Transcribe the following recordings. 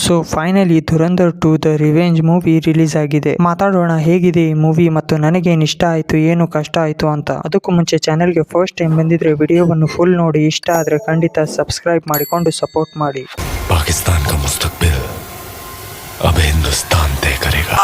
So finally Dhurandhar 2 the revenge movie release ಆಗಿದೆ. ಮಾತಾಡೋಣ ಹೇಗಿದೆ ಈ ಮೂವಿ ಮತ್ತು ನನಗೇನು ಇಷ್ಟ ಆಯ್ತು, ಏನು ಕಷ್ಟ ಆಯ್ತು ಅಂತ. ಅದಕ್ಕೂ ಮುಂಚೆ ಚಾನೆಲ್ಗೆ ಫಸ್ಟ್ ಟೈಮ್ ಬಂದಿದ್ರೆ ವಿಡಿಯೋವನ್ನು ಫುಲ್ ನೋಡಿ, ಇಷ್ಟ ಆದ್ರೆ ಖಂಡಿತ ಸಬ್ಸ್ಕ್ರೈಬ್ ಮಾಡಿಕೊಂಡು ಸಪೋರ್ಟ್ ಮಾಡಿ. पाकिस्तान का मुस्तकबिल अब हिंदुस्तान तय करेगा.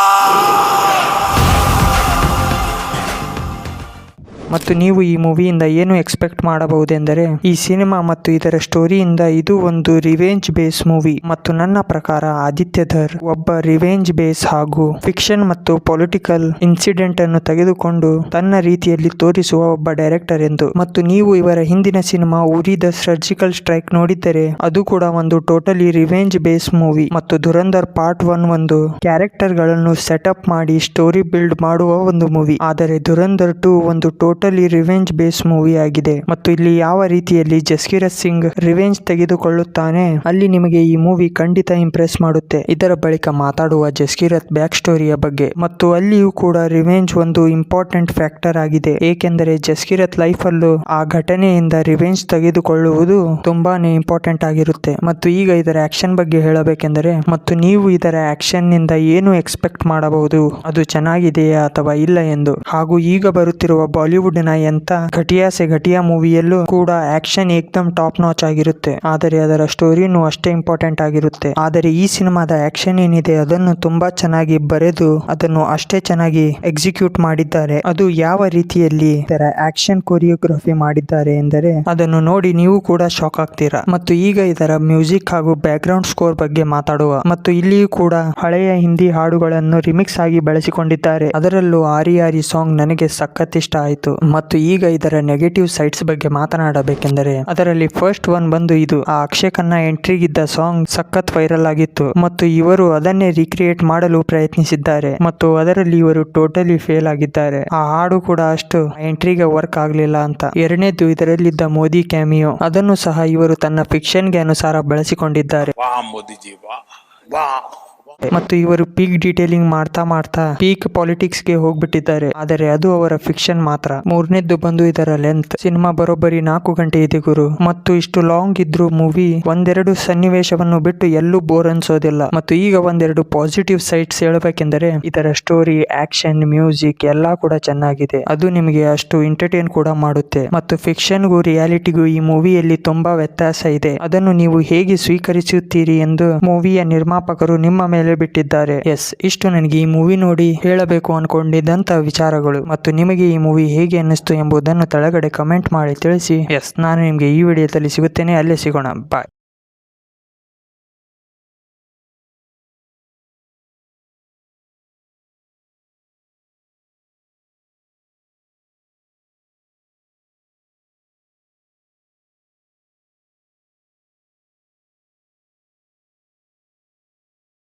ಮತ್ತು ನೀವು ಈ ಮೂವಿಯಿಂದ ಏನು ಎಕ್ಸ್ಪೆಕ್ಟ್ ಮಾಡಬಹುದೆಂದರೆ, ಈ ಸಿನಿಮಾ ಮತ್ತು ಇದರ ಸ್ಟೋರಿಯಿಂದ ಇದು ಒಂದು ರಿವೆಂಜ್ ಬೇಸ್ ಮೂವಿ ಮತ್ತು ನನ್ನ ಪ್ರಕಾರ ಆದಿತ್ಯ ಧರ್ ಒಬ್ಬ ರಿವೆಂಜ್ ಬೇಸ್ ಹಾಗೂ ಫಿಕ್ಷನ್ ಮತ್ತು ಪೊಲಿಟಿಕಲ್ ಇನ್ಸಿಡೆಂಟ್ ಅನ್ನು ತೆಗೆದುಕೊಂಡು ತನ್ನ ರೀತಿಯಲ್ಲಿ ತೋರಿಸುವ ಒಬ್ಬ ಡೈರೆಕ್ಟರ್ ಎಂದು. ಮತ್ತು ನೀವು ಇವರ ಹಿಂದಿನ ಸಿನಿಮಾ ಉರಿ ದ ಸರ್ಜಿಕಲ್ ಸ್ಟ್ರೈಕ್ ನೋಡಿದ್ದರೆ ಅದು ಕೂಡ ಒಂದು ಟೋಟಲಿ ರಿವೆಂಜ್ ಬೇಸ್ ಮೂವಿ. ಮತ್ತು ಧುರಂಧರ್ ಪಾರ್ಟ್ 1 ಒಂದು ಕ್ಯಾರೆಕ್ಟರ್ ಗಳನ್ನು ಸೆಟಪ್ ಮಾಡಿ ಸ್ಟೋರಿ ಬಿಲ್ಡ್ ಮಾಡುವ ಒಂದು ಮೂವಿ. ಆದರೆ ಧುರಂಧರ್ 2 ಒಂದು ಟೋಟಲಿ ರಿವೆಂಜ್ ಬೇಸ್ ಮೂವಿ ಆಗಿದೆ. ಮತ್ತು ಇಲ್ಲಿ ಯಾವ ರೀತಿಯಲ್ಲಿ ಜಸ್ಕಿರತ್ ಸಿಂಗ್ ರಿವೆಂಜ್ ತೆಗೆದುಕೊಳ್ಳುತ್ತಾನೆ ಅಲ್ಲಿ ನಿಮಗೆ ಈ ಮೂವಿ ಖಂಡಿತ ಇಂಪ್ರೆಸ್ ಮಾಡುತ್ತೆ. ಇದರ ಬಳಿಕ ಮಾತಾಡುವ ಜಸ್ಕಿರತ್ ಬ್ಯಾಕ್ ಸ್ಟೋರಿಯ ಬಗ್ಗೆ. ಮತ್ತು ಅಲ್ಲಿಯೂ ಕೂಡ ರಿವೆಂಜ್ ಒಂದು ಇಂಪಾರ್ಟೆಂಟ್ ಫ್ಯಾಕ್ಟರ್ ಆಗಿದೆ, ಏಕೆಂದರೆ ಜಸ್ಕಿರತ್ ಲೈಫ್ ಅಲ್ಲೂ ಆ ಘಟನೆಯಿಂದ ರಿವೆಂಜ್ ತೆಗೆದುಕೊಳ್ಳುವುದು ತುಂಬಾನೇ ಇಂಪಾರ್ಟೆಂಟ್ ಆಗಿರುತ್ತೆ. ಮತ್ತು ಈಗ ಇದರ ಆಕ್ಷನ್ ಬಗ್ಗೆ ಹೇಳಬೇಕೆಂದರೆ, ಮತ್ತು ನೀವು ಇದರ ಆಕ್ಷನ್ ನಿಂದ ಏನು ಎಕ್ಸ್ಪೆಕ್ಟ್ ಮಾಡಬಹುದು, ಅದು ಚೆನ್ನಾಗಿದೆಯಾ ಅಥವಾ ಇಲ್ಲ ಎಂದು. ಹಾಗೂ ಈಗ ಬರುತ್ತಿರುವ ಬಾಲಿವುಡ್ ನ ಎಂತ ಘಟಿಯಾ ಸೆ ಘಟಿಯಾ ಮೂವಿಯಲ್ಲೂ ಕೂಡ ಆಕ್ಷನ್ ಏಕ್ದಮ್ ಟಾಪ್ ನಾಚ್ ಆಗಿರುತ್ತೆ, ಆದರೆ ಅದರ ಸ್ಟೋರಿನೂ ಅಷ್ಟೇ ಇಂಪಾರ್ಟೆಂಟ್ ಆಗಿರುತ್ತೆ. ಆದರೆ ಈ ಸಿನಿಮಾದ ಆಕ್ಷನ್ ಏನಿದೆ ಅದನ್ನು ತುಂಬಾ ಚೆನ್ನಾಗಿ ಬರೆದು ಅದನ್ನು ಅಷ್ಟೇ ಚೆನ್ನಾಗಿ ಎಕ್ಸಿಕ್ಯೂಟ್ ಮಾಡಿದ್ದಾರೆ. ಅದು ಯಾವ ರೀತಿಯಲ್ಲಿ ಇದರ ಆಕ್ಷನ್ ಕೊರಿಯೋಗ್ರಫಿ ಮಾಡಿದ್ದಾರೆ ಎಂದರೆ ಅದನ್ನು ನೋಡಿ ನೀವು ಕೂಡ ಶಾಕ್ ಆಗ್ತೀರಾ. ಮತ್ತು ಈಗ ಇದರ ಮ್ಯೂಸಿಕ್ ಹಾಗೂ ಬ್ಯಾಕ್ ಗ್ರೌಂಡ್ ಸ್ಕೋರ್ ಬಗ್ಗೆ ಮಾತಾಡುವ. ಮತ್ತು ಇಲ್ಲಿಯೂ ಕೂಡ ಹಳೆಯ ಹಿಂದಿ ಹಾಡುಗಳನ್ನು ರಿಮಿಕ್ಸ್ ಆಗಿ ಬಳಸಿಕೊಂಡಿದ್ದಾರೆ. ಅದರಲ್ಲೂ ಆರಿ ಆರಿ ಸಾಂಗ್ ನನಗೆ ಸಖತ್ ಇಷ್ಟ ಆಯಿತು. ಮತ್ತು ಈಗ ಇದರ ನೆಗೆಟಿವ್ ಸೈಡ್ಸ್ ಬಗ್ಗೆ ಮಾತನಾಡಬೇಕೆಂದರೆ, ಅದರಲ್ಲಿ ಫಸ್ಟ್ ಒನ್ ಬಂದು ಇದು ಆ ಅಕ್ಷಯ್ ಖನ್ನಾ ಎಂಟ್ರಿಗಿದ್ದ ಸಾಂಗ್ ಸಖತ್ ವೈರಲ್ ಆಗಿತ್ತು ಮತ್ತು ಇವರು ಅದನ್ನೇ ರೀಕ್ರಿಯೇಟ್ ಮಾಡಲು ಪ್ರಯತ್ನಿಸಿದ್ದಾರೆ ಮತ್ತು ಅದರಲ್ಲಿ ಇವರು ಟೋಟಲಿ ಫೇಲ್ ಆಗಿದ್ದಾರೆ. ಆ ಹಾಡು ಕೂಡ ಅಷ್ಟು ಎಂಟ್ರಿಗೆ ವರ್ಕ್ ಆಗ್ಲಿಲ್ಲ ಅಂತ. ಎರಡನೇದು ಇದರಲ್ಲಿದ್ದ ಮೋದಿ ಕ್ಯಾಮಿಯೋ, ಅದನ್ನು ಸಹ ಇವರು ತನ್ನ ಫಿಕ್ಷನ್ ಗೆ ಅನುಸಾರ ಬಳಸಿಕೊಂಡಿದ್ದಾರೆ. ಮತ್ತು ಇವರು ಪೀಕ್ ಡೀಟೇಲಿಂಗ್ ಮಾಡ್ತಾ ಪೀಕ್ ಪಾಲಿಟಿಕ್ಸ್ ಗೆ ಹೋಗ್ಬಿಟ್ಟಿದ್ದಾರೆ, ಆದರೆ ಅದು ಅವರ ಫಿಕ್ಷನ್ ಮಾತ್ರ. ಮೂರನೇದ್ದು ಬಂದು ಇದರ ಲೆಂತ್. ಸಿನಿಮಾ ಬರೋಬ್ಬರಿ 4 ಗಂಟೆ ಇದೆ ಗುರು. ಮತ್ತು ಇಷ್ಟು ಲಾಂಗ್ ಇದ್ರು ಮೂವಿ ಒಂದೆರಡು ಸನ್ನಿವೇಶವನ್ನು ಬಿಟ್ಟು ಎಲ್ಲೂ ಬೋರ್ ಅನ್ಸೋದಿಲ್ಲ. ಮತ್ತು ಈಗ ಒಂದೆರಡು ಪಾಸಿಟಿವ್ ಸೈಡ್ಸ್ ಹೇಳಬೇಕೆಂದರೆ, ಇದರ ಸ್ಟೋರಿ, ಆಕ್ಷನ್, ಮ್ಯೂಸಿಕ್ ಎಲ್ಲಾ ಕೂಡ ಚೆನ್ನಾಗಿದೆ. ಅದು ನಿಮಗೆ ಅಷ್ಟು ಎಂಟರ್ಟೈನ್ ಕೂಡ ಮಾಡುತ್ತೆ. ಮತ್ತು ಫಿಕ್ಷನ್ಗೂ ರಿಯಾಲಿಟಿಗೂ ಈ ಮೂವಿಯಲ್ಲಿ ತುಂಬಾ ವ್ಯತ್ಯಾಸ ಇದೆ. ಅದನ್ನು ನೀವು ಹೇಗೆ ಸ್ವೀಕರಿಸುತ್ತೀರಿ ಎಂದು ಮೂವಿಯ ನಿರ್ಮಾಪಕರು ನಿಮ್ಮ ಮೇಲೆ ಬಿಟ್ಟಿದ್ದಾರೆ. ಎಸ್, ಇಷ್ಟು ನನಗೆ ಈ ಮೂವಿ ನೋಡಿ ಹೇಳಬೇಕು ಅನ್ಕೊಂಡಿದ್ದಂತ ವಿಚಾರಗಳು. ಮತ್ತು ನಿಮಗೆ ಈ ಮೂವಿ ಹೇಗೆ ಅನ್ನಿಸ್ತು ಎಂಬುದನ್ನು ಕೆಳಗಡೆ ಕಮೆಂಟ್ ಮಾಡಿ ತಿಳಿಸಿ. ಎಸ್, ನಾನು ನಿಮಗೆ ಈ ವಿಡಿಯೋದಲ್ಲಿ ಸಿಗುತ್ತೇನೆ, ಅಲ್ಲೇ ಸಿಗೋಣ. ಬಾಯ್.